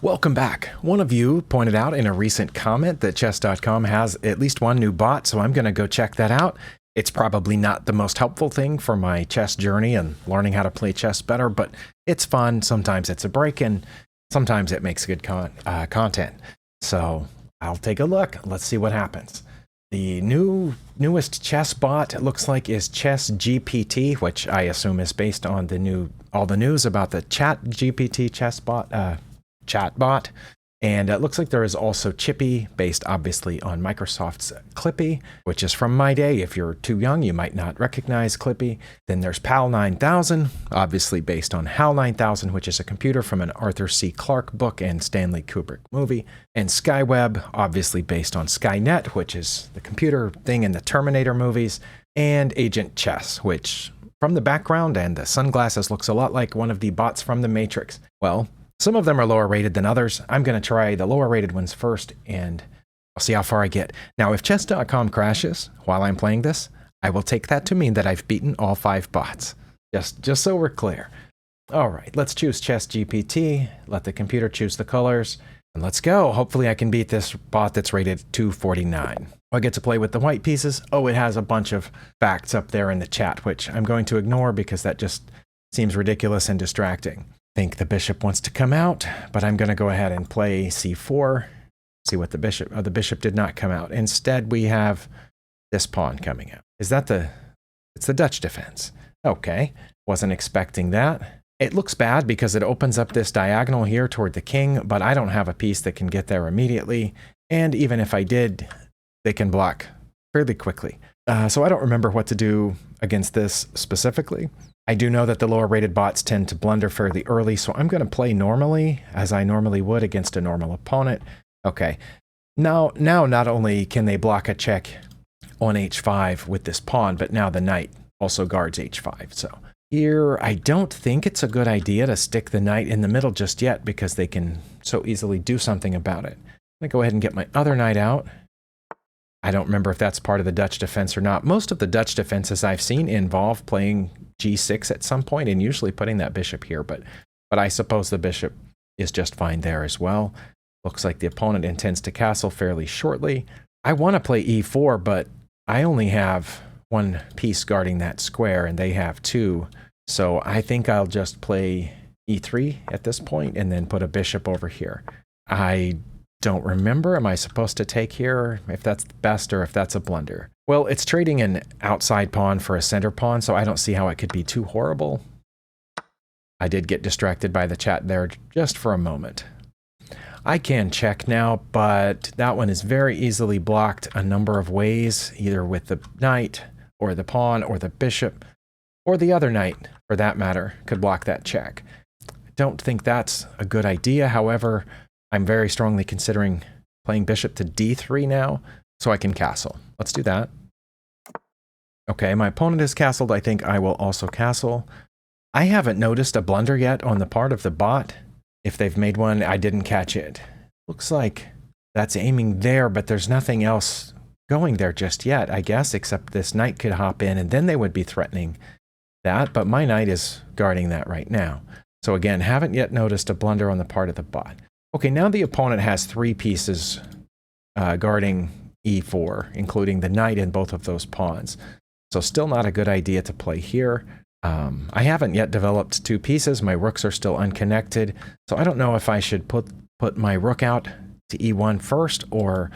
Welcome back. One of you pointed out in a recent comment that chess.com has at least one new bot, so I'm going to go check that out. It's probably not the most helpful thing for my chess journey and learning how to play chess better, but it's fun. Sometimes it's a break, and sometimes it makes good content. So I'll take a look. Let's see what happens. The newest chess bot, it looks like, is ChessGPT, which I assume is based on all the news about the ChatGPT chatbot. And it looks like there is also Chippy, based obviously on Microsoft's Clippy, which is from my day. If you're too young, you might not recognize Clippy. Then there's PAL 9000, obviously based on HAL 9000, which is a computer from an Arthur C. Clarke book and Stanley Kubrick movie. And Skyweb, obviously based on Skynet, which is the computer thing in the Terminator movies. And Agent Chess, which from the background and the sunglasses looks a lot like one of the bots from The Matrix. Well, some of them are lower rated than others. I'm going to try the lower rated ones first, and I'll see how far I get. Now, if chess.com crashes while I'm playing this, I will take that to mean that I've beaten all 5 bots. Just so we're clear. All right, let's choose ChessGPT, let the computer choose the colors, and let's go. Hopefully I can beat this bot that's rated 249. I get to play with the white pieces. Oh, it has a bunch of facts up there in the chat, which I'm going to ignore because that just seems ridiculous and distracting. I think the bishop wants to come out, but I'm going to go ahead and play c4. See what the bishop... Oh, the bishop did not come out. Instead, we have this pawn coming out. Is that the... It's the Dutch defense. Okay. Wasn't expecting that. It looks bad because it opens up this diagonal here toward the king, but I don't have a piece that can get there immediately. And even if I did, they can block fairly quickly. So I don't remember what to do against this specifically. I do know that the lower rated bots tend to blunder fairly early, so I'm going to play normally, as I normally would against a normal opponent. Okay, now not only can they block a check on h5 with this pawn, but now the knight also guards h5. So here, I don't think it's a good idea to stick the knight in the middle just yet, because they can so easily do something about it. I'm going to go ahead and get my other knight out. I don't remember if that's part of the Dutch defense or not. Most of the Dutch defenses I've seen involve playing g6 at some point and usually putting that bishop here, but I suppose the bishop is just fine there as well. Looks like the opponent intends to castle fairly shortly. I want to play e4, but I only have one piece guarding that square and they have 2, so I think I'll just play e3 at this point and then put a bishop over here. I don't remember. Am I supposed to take here, if that's the best or if that's a blunder? Well, it's trading an outside pawn for a center pawn, so I don't see how it could be too horrible. I did get distracted by the chat there just for a moment. I can check now, but that one is very easily blocked a number of ways, either with the knight or the pawn or the bishop, or the other knight, for that matter, could block that check. I don't think that's a good idea. However, I'm very strongly considering playing bishop to d3 now, so I can castle. Let's do that. Okay, my opponent has castled. I think I will also castle. I haven't noticed a blunder yet on the part of the bot. If they've made one, I didn't catch it. Looks like that's aiming there, but there's nothing else going there just yet, I guess, except this knight could hop in, and then they would be threatening that, but my knight is guarding that right now. So again, haven't yet noticed a blunder on the part of the bot. Okay, now the opponent has 3 pieces guarding e4, including the knight and both of those pawns. So still not a good idea to play here. I haven't yet developed 2 pieces. My rooks are still unconnected. So I don't know if I should put my rook out to e1 first or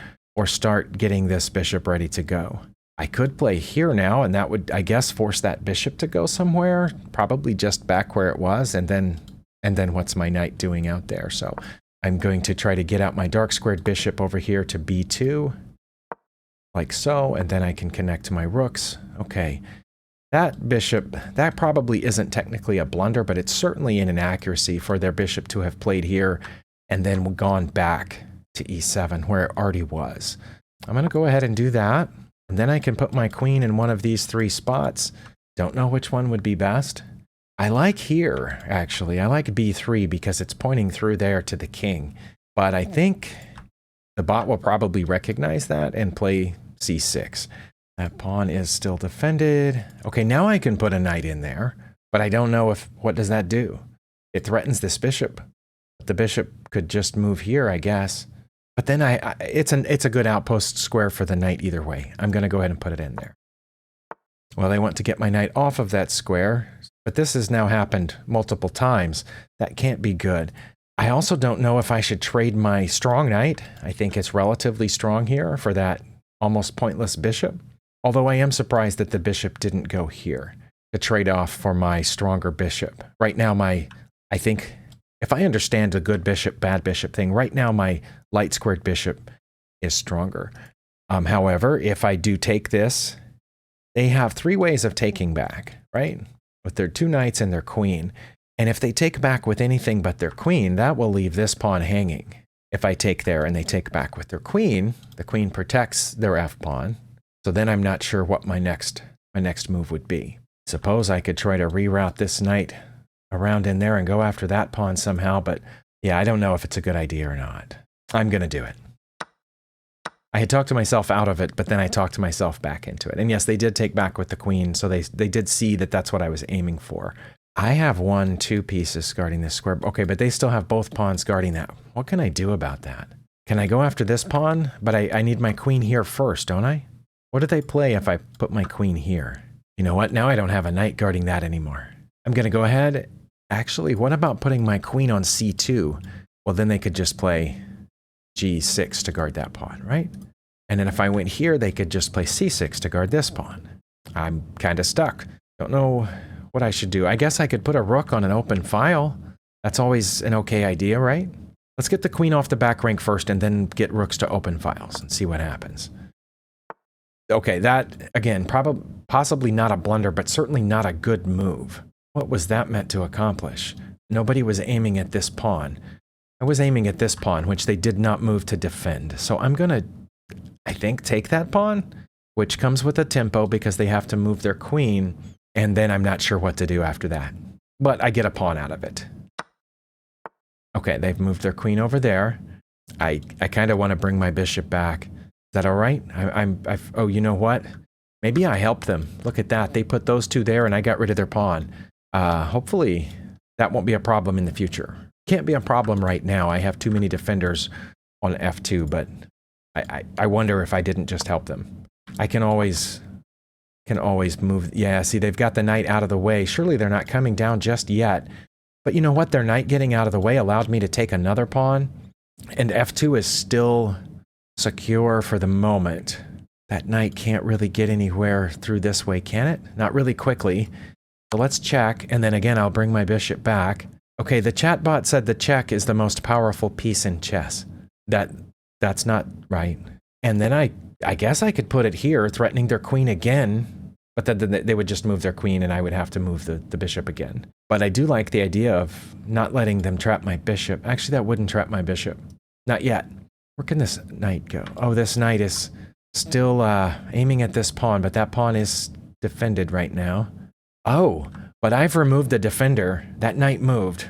start getting this bishop ready to go. I could play here now, and that would, I guess, force that bishop to go somewhere, probably just back where it was, and then what's my knight doing out there? So I'm going to try to get out my dark squared bishop over here to b2, like so, and then I can connect to my rooks. Okay, that bishop, that probably isn't technically a blunder, but it's certainly an inaccuracy for their bishop to have played here and then gone back to e7 where it already was. I'm going to go ahead and do that, and then I can put my queen in one of these 3 spots. Don't know which one would be best. I like here, actually. I like b3 because it's pointing through there to the king. But I think the bot will probably recognize that and play c6. That pawn is still defended. Okay, now I can put a knight in there, but I don't know what does that do? It threatens this bishop. The bishop could just move here, I guess. But then it's a good outpost square for the knight either way. I'm going to go ahead and put it in there. Well, they want to get my knight off of that square, but this has now happened multiple times. That can't be good. I also don't know if I should trade my strong knight. I think it's relatively strong here for that almost pointless bishop. Although I am surprised that the bishop didn't go here to trade off for my stronger bishop. Right now, I think, if I understand the good bishop, bad bishop thing, right now my light squared bishop is stronger. However, if I do take this, they have 3 ways of taking back, right? With their 2 knights and their queen. And if they take back with anything but their queen, that will leave this pawn hanging. If I take there and they take back with their queen, the queen protects their f-pawn. So then I'm not sure what my next move would be. Suppose I could try to reroute this knight around in there and go after that pawn somehow, but yeah, I don't know if it's a good idea or not. I'm going to do it. I had talked to myself out of it, but then I talked to myself back into it. And yes, they did take back with the queen, so they did see that that's what I was aiming for. I have 2 pieces guarding this square. Okay, but they still have both pawns guarding that. What can I do about that? Can I go after this pawn? But I need my queen here first, don't I? What do they play if I put my queen here? You know what? Now I don't have a knight guarding that anymore. I'm going to go ahead. Actually, what about putting my queen on c2? Well, then they could just play g6 to guard that pawn, right? And then if I went here, they could just play c6 to guard this pawn. I'm kind of stuck. Don't know what I should do. I guess I could put a rook on an open file. That's always an okay idea, right? Let's get the queen off the back rank first and then get rooks to open files and see what happens. Okay, that, again, possibly not a blunder, but certainly not a good move. What was that meant to accomplish? Nobody was aiming at this pawn. I was aiming at this pawn, which they did not move to defend. So I'm going to, I think, take that pawn, which comes with a tempo because they have to move their queen, and then I'm not sure what to do after that. But I get a pawn out of it. Okay, they've moved their queen over there. I kind of want to bring my bishop back. Is that all right? Oh, you know what? Maybe I helped them. Look at that. They put those 2 there, and I got rid of their pawn. Hopefully, that won't be a problem in the future. Can't be a problem right now. I have too many defenders on f2, but I wonder if I didn't just help them. I can always move. Yeah, see, they've got the knight out of the way. Surely they're not coming down just yet. But you know what? Their knight getting out of the way allowed me to take another pawn, and f2 is still secure for the moment. That knight can't really get anywhere through this way, can it? Not really quickly. So let's check, and then again, I'll bring my bishop back. Okay, the chatbot said the check is the most powerful piece in chess. That's not right. And then I guess I could put it here, threatening their queen again, but then they would just move their queen and I would have to move the bishop again. But I do like the idea of not letting them trap my bishop. Actually, that wouldn't trap my bishop. Not yet. Where can this knight go? Oh, this knight is still aiming at this pawn, but that pawn is defended right now. Oh, but I've removed the defender. That knight moved.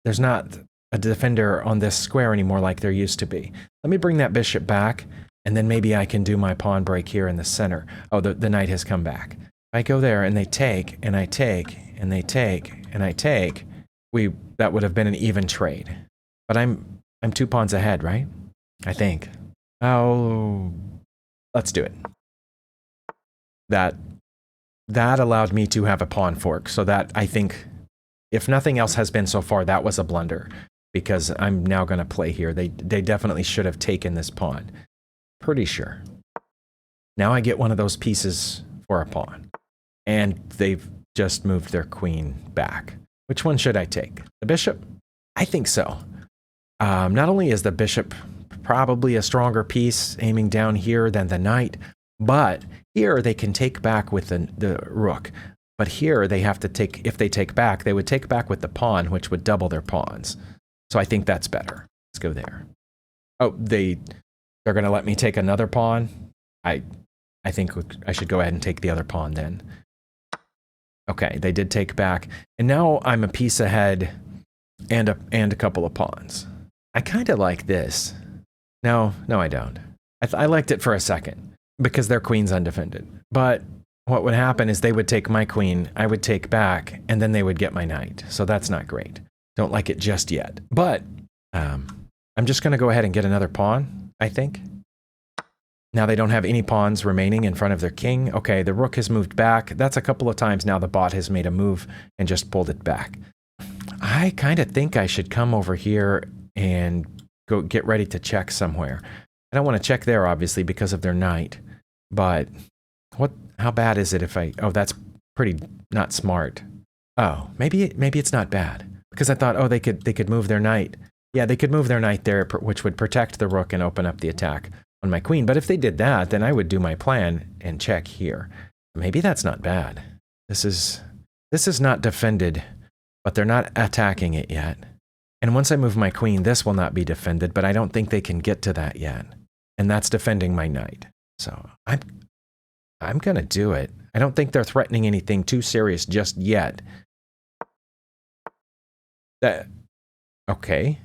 There's not a defender on this square anymore like there used to be. Let me bring that bishop back, and then maybe I can do my pawn break here in the center. Oh, the knight has come back. I go there, and they take, and I take, and they take, and I take. That would have been an even trade. But I'm 2 pawns ahead, right? I think. Oh, let's do it. That allowed me to have a pawn fork, so that, I think, if nothing else has been so far, that was a blunder, because I'm now going to play here. They definitely should have taken this pawn. Pretty sure. Now I get one of those pieces for a pawn, and they've just moved their queen back. Which one should I take? The bishop? I think so. Not only is the bishop probably a stronger piece aiming down here than the knight, but here they can take back with the rook. But here they have to take, if they take back, they would take back with the pawn, which would double their pawns. So I think that's better. Let's go there. Oh, they're going to let me take another pawn? I think I should go ahead and take the other pawn then. Okay, they did take back. And now I'm a piece ahead and a couple of pawns. I kind of like this. No, I don't. I liked it for a second because their queen's undefended. But what would happen is they would take my queen, I would take back, and then they would get my knight. So that's not great. Don't like it just yet. But I'm just going to go ahead and get another pawn, I think. Now they don't have any pawns remaining in front of their king. Okay, the rook has moved back. That's a couple of times now the bot has made a move and just pulled it back. I kind of think I should come over here and go get ready to check somewhere. I don't want to check there, obviously, because of their knight. But how bad is it if I... Oh, that's pretty not smart. Oh, maybe it's not bad. Because I thought, oh, they could move their knight. Yeah, they could move their knight there, which would protect the rook and open up the attack on my queen. But if they did that, then I would do my plan and check here. Maybe that's not bad. This is not defended, but they're not attacking it yet. And once I move my queen, this will not be defended, but I don't think they can get to that yet. And that's defending my knight. So I'm going to do it. I don't think they're threatening anything too serious just yet. Okay.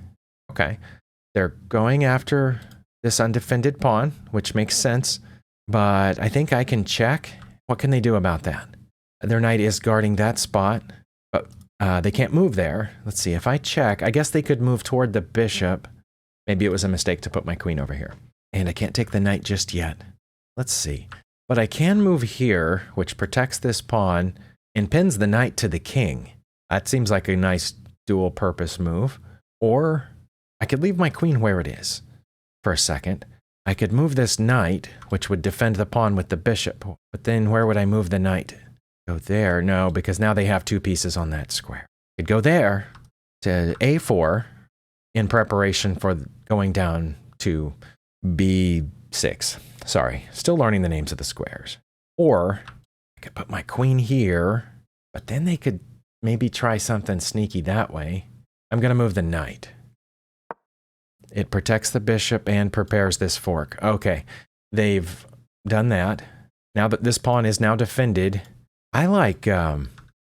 They're going after this undefended pawn, which makes sense. But I think I can check. What can they do about that? Their knight is guarding that spot, but they can't move there. Let's see, if I check, I guess they could move toward the bishop. Maybe it was a mistake to put my queen over here. And I can't take the knight just yet. Let's see. But I can move here, which protects this pawn and pins the knight to the king. That seems like a nice dual purpose move. Or I could leave my queen where it is for a second. I could move this knight, which would defend the pawn with the bishop. But then where would I move the knight? Go there? No, because now they have two pieces on that square. I could go there to A4 in preparation for going down to B6. Sorry, still learning the names of the squares. Or I could put my queen here, but then they could maybe try something sneaky that way. I'm going to move the knight. It protects the bishop and prepares this fork. Okay, they've done that. Now that this pawn is now defended, I like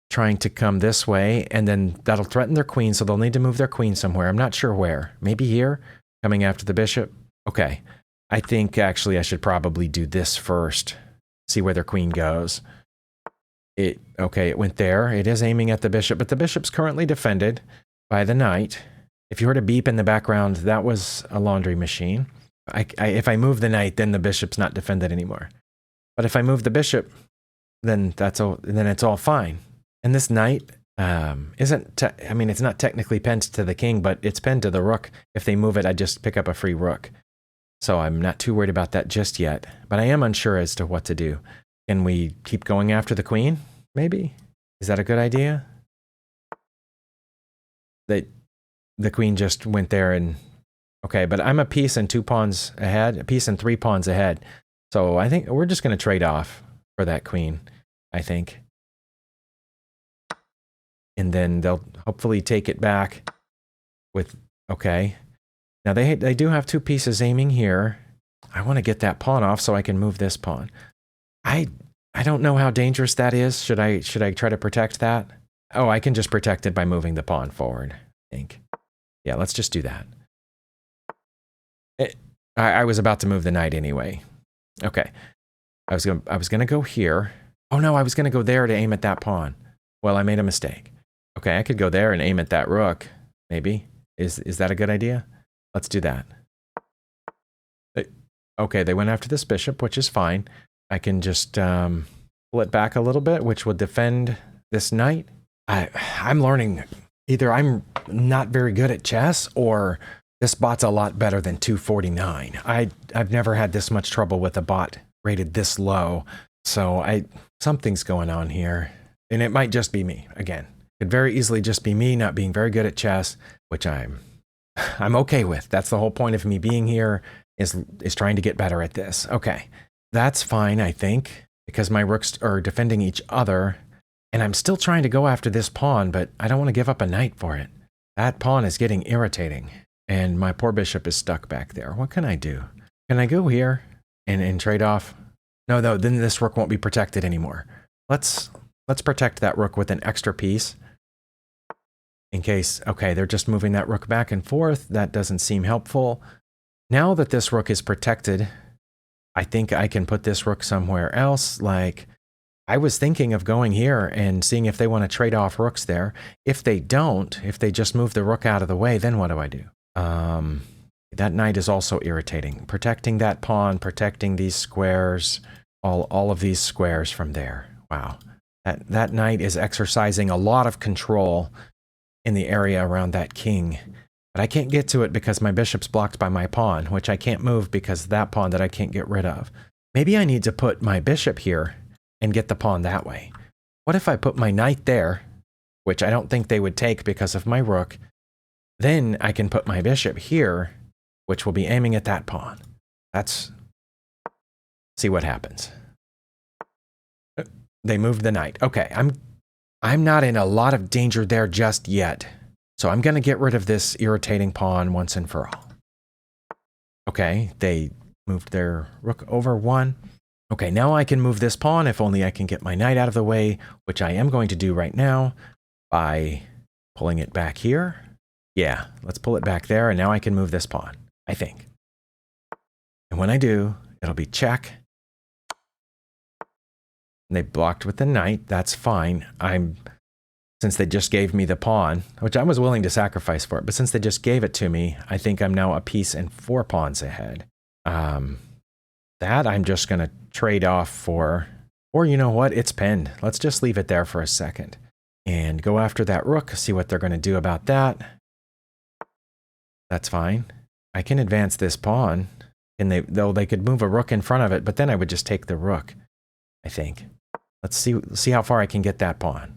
trying to come this way, and then that'll threaten their queen, so they'll need to move their queen somewhere. I'm not sure where. Maybe here, coming after the bishop. Okay, I think actually I should probably do this first. See where their queen goes. Okay, it went there. It is aiming at the bishop, but the bishop's currently defended by the knight. If you heard a beep in the background, that was a laundry machine. If I move the knight, then the bishop's not defended anymore. But if I move the bishop, then it's all fine. And this knight it's not technically pinned to the king, but it's pinned to the rook. If they move it, I just pick up a free rook. So I'm not too worried about that just yet. But I am unsure as to what to do. Can we keep going after the queen? Maybe? Is that a good idea? The queen just went there and... Okay, but I'm a piece and 2 pawns ahead. A piece and 3 pawns ahead. So I think we're just going to trade off for that queen, I think. And then they'll hopefully take it back with... Okay. Now they do have 2 pieces aiming here. I want to get that pawn off so I can move this pawn. I don't know how dangerous that is. Should I try to protect that? Oh, I can just protect it by moving the pawn forward, I think. Yeah, let's just do that. I was about to move the knight anyway. Okay. I was gonna go here. Oh no, I was gonna go there to aim at that pawn. Well, I made a mistake. Okay, I could go there and aim at that rook. Maybe. Is that a good idea? Let's do that. Okay, they went after this bishop, which is fine. I can just pull it back a little bit, which will defend this knight. I'm learning. Either I'm not very good at chess, or this bot's a lot better than 249. I've never had this much trouble with a bot rated this low. So something's going on here. And it might just be me, again. It could very easily just be me not being very good at chess, which I'm okay with. That's the whole point of me being here, is trying to get better at this. Okay, that's fine, I think, because my rooks are defending each other. And I'm still trying to go after this pawn, but I don't want to give up a knight for it. That pawn is getting irritating. And my poor bishop is stuck back there. What can I do? Can I go here and trade off? No, then this rook won't be protected anymore. Let's protect that rook with an extra piece. In case, okay, they're just moving that rook back and forth. That doesn't seem helpful. Now that this rook is protected, I think I can put this rook somewhere else. Like, I was thinking of going here and seeing if they want to trade off rooks there. If they don't, if they just move the rook out of the way, then what do I do? That knight is also irritating. Protecting that pawn, protecting these squares, all of these squares from there. Wow. That knight is exercising a lot of control in the area around that king. But I can't get to it because my bishop's blocked by my pawn, which I can't move because of that pawn that I can't get rid of. Maybe I need to put my bishop here and get the pawn that way. What if I put my knight there, which I don't think they would take because of my rook? Then I can put my bishop here, which will be aiming at that pawn. See what happens. They moved the knight. Okay, I'm not in a lot of danger there just yet. So I'm going to get rid of this irritating pawn once and for all. Okay, they moved their rook over one. Okay, now I can move this pawn if only I can get my knight out of the way, which I am going to do right now by pulling it back here. Yeah, let's pull it back there, and now I can move this pawn, I think. And when I do, it'll be check. And they blocked with the knight. That's fine. Since they just gave me the pawn, which I was willing to sacrifice for it, but since they just gave it to me, I think I'm now a piece and 4 pawns ahead. That I'm just going to trade off for, or you know what? It's pinned. Let's just leave it there for a second and go after that rook, see what they're going to do about that. That's fine. I can advance this pawn, and they could move a rook in front of it, but then I would just take the rook, I think. Let's see how far I can get that pawn.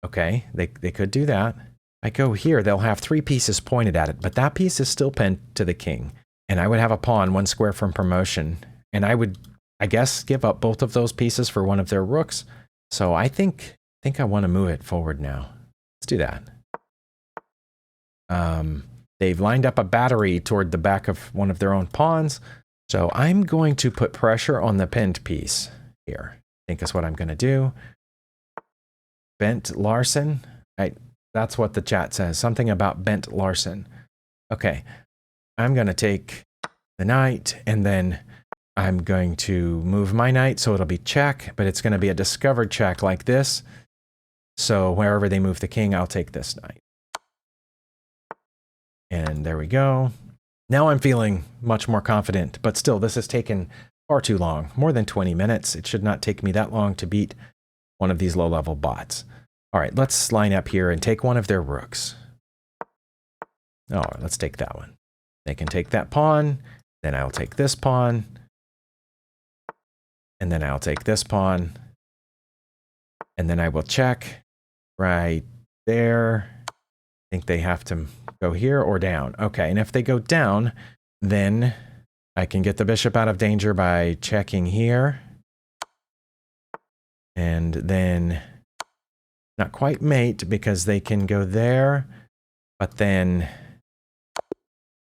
Okay, they could do that. If I go here, they'll have 3 pieces pointed at it, but that piece is still pinned to the king. And I would have a pawn 1 square from promotion. And I would, I guess, give up both of those pieces for one of their rooks. So I think I want to move it forward now. Let's do that. They've lined up a battery toward the back of one of their own pawns. So I'm going to put pressure on the pinned piece here. I think that's what I'm going to do. Bent Larson. That's what the chat says. Something about Bent Larson. Okay. I'm going to take the knight, and then I'm going to move my knight, so it'll be check, but it's going to be a discovered check like this. So wherever they move the king, I'll take this knight. And there we go. Now I'm feeling much more confident, but still, this has taken far too long. More than 20 minutes. It should not take me that long to beat one of these low-level bots. All right, let's line up here and take one of their rooks. All right, let's take that one. They can take that pawn, then I'll take this pawn, and then I'll take this pawn, and then I will check right there. I think they have to go here or down. Okay, and if they go down, then I can get the bishop out of danger by checking here. And then, not quite mate, because they can go there, but then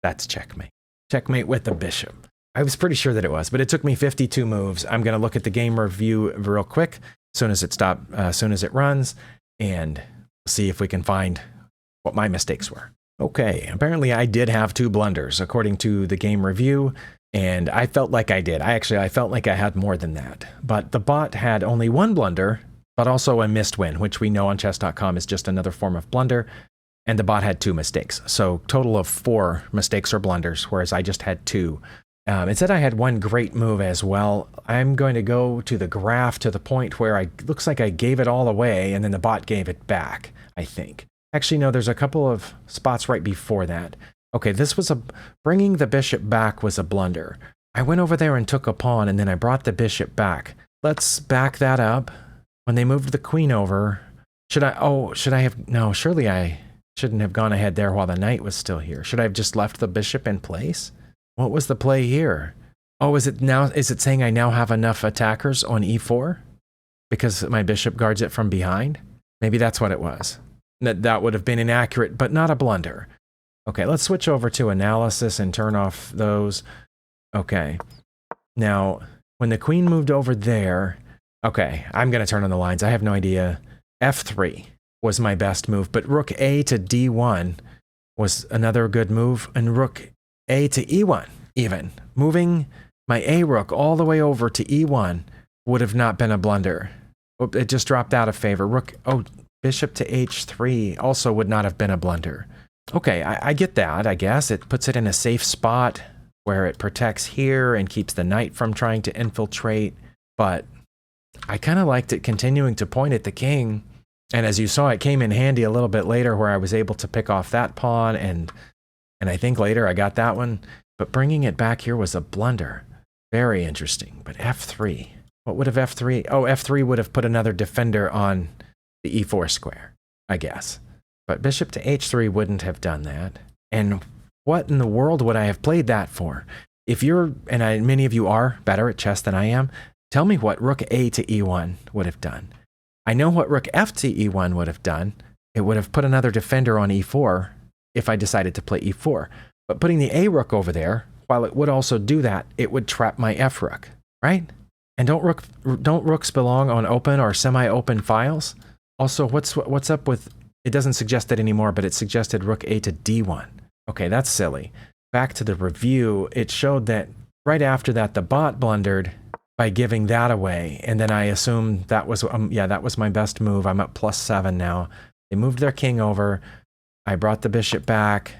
that's checkmate. Checkmate with the bishop. I was pretty sure that it was, but it took me 52 moves. I'm going to look at the game review real quick as soon as it runs, and see if we can find what my mistakes were. Okay, apparently I did have 2 blunders according to the game review, and I felt like I did. I felt like I had more than that. But the bot had only 1 blunder, but also a missed win, which we know on chess.com is just another form of blunder. And the bot had 2 mistakes. So total of 4 mistakes or blunders, whereas I just had 2. It said I had 1 great move as well. I'm going to go to the graph to the point where looks like I gave it all away, and then the bot gave it back, I think. Actually, no, there's a couple of spots right before that. Okay, this was bringing the bishop back was a blunder. I went over there and took a pawn, and then I brought the bishop back. Let's back that up. When they moved the queen over, should I have, no, surely I shouldn't have gone ahead there while the knight was still here. Should I have just left the bishop in place? What was the play here? Oh, is it saying I now have enough attackers on e4? Because my bishop guards it from behind? Maybe that's what it was. That would have been inaccurate, but not a blunder. Okay, let's switch over to analysis and turn off those. Okay. Now, when the queen moved over there, okay, I'm going to turn on the lines. I have no idea. F3 was my best move, but rook A to D1 was another good move, and rook A to E1 even. Moving my A rook all the way over to E1 would have not been a blunder. It just dropped out of favor. Bishop to H3 also would not have been a blunder. Okay, I get that, I guess. It puts it in a safe spot where it protects here and keeps the knight from trying to infiltrate. But I kind of liked it continuing to point at the king. And as you saw, it came in handy a little bit later where I was able to pick off that pawn. And I think later I got that one. But bringing it back here was a blunder. Very interesting. But f3. What would have f3? Oh, f3 would have put another defender on the e4 square, I guess. But bishop to h3 wouldn't have done that. And what in the world would I have played that for? If you're, and many of you are better at chess than I am, tell me what rook a to e1 would have done. I know what rook f to e1 would have done. It would have put another defender on e4 if I decided to play e4. But putting the a rook over there, while it would also do that, it would trap my f rook, right? And don't rooks belong on open or semi-open files? Also, what's up with, it doesn't suggest it anymore, but it suggested rook a to d1. Okay, that's silly. Back to the review, it showed that right after that, the bot blundered by giving that away. And then I assumed that was, yeah, that was my best move. I'm up +7 now. They moved their king over. I brought the bishop back.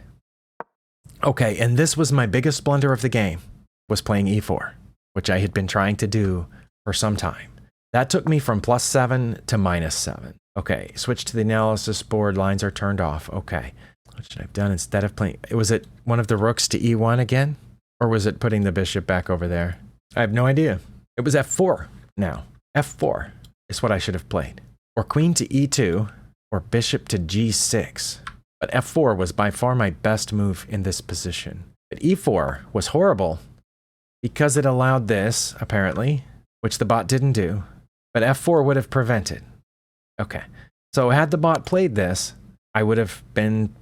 Okay, and this was my biggest blunder of the game, was playing e4, which I had been trying to do for some time. That took me from +7 to -7. Okay, switch to the analysis board. Lines are turned off. Okay. What should I have done instead of playing? Was it one of the rooks to e1 again? Or was it putting the bishop back over there? I have no idea. It was f4 now. f4 is what I should have played. Or queen to e2, or bishop to g6. But f4 was by far my best move in this position. But e4 was horrible because it allowed this, apparently, which the bot didn't do. But f4 would have prevented. Okay, so had the bot played this, I would have been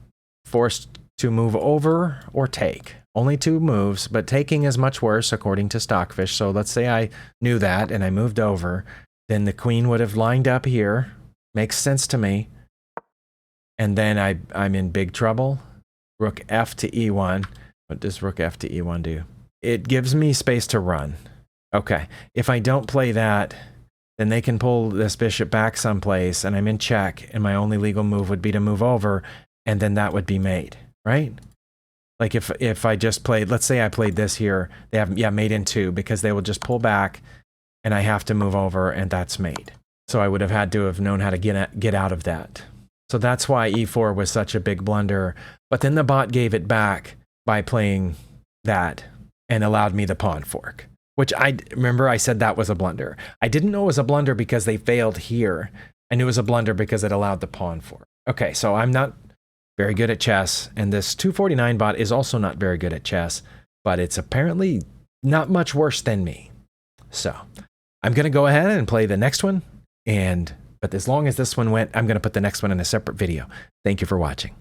forced to move over or take. Only 2 moves, but taking is much worse according to Stockfish. So let's say I knew that and I moved over, then the queen would have lined up here. Makes sense to me. And then I'm in big trouble. Rook f to e1. What does rook f to e1 do? It gives me space to run. Okay, if I don't play that, then they can pull this bishop back someplace and I'm in check and my only legal move would be to move over and then that would be made, right? Like if I just played, let's say I played this here, they have, yeah, made in 2 because they will just pull back and I have to move over and that's made. So I would have had to have known how to get out of that. So that's why e4 was such a big blunder. But then the bot gave it back by playing that and allowed me the pawn fork. Which I remember I said that was a blunder. I didn't know it was a blunder because they failed here. I knew it was a blunder because it allowed the pawn fork. Okay, so I'm not very good at chess, and this 249 bot is also not very good at chess, but it's apparently not much worse than me. So I'm going to go ahead and play the next one, but as long as this one went, I'm going to put the next one in a separate video. Thank you for watching.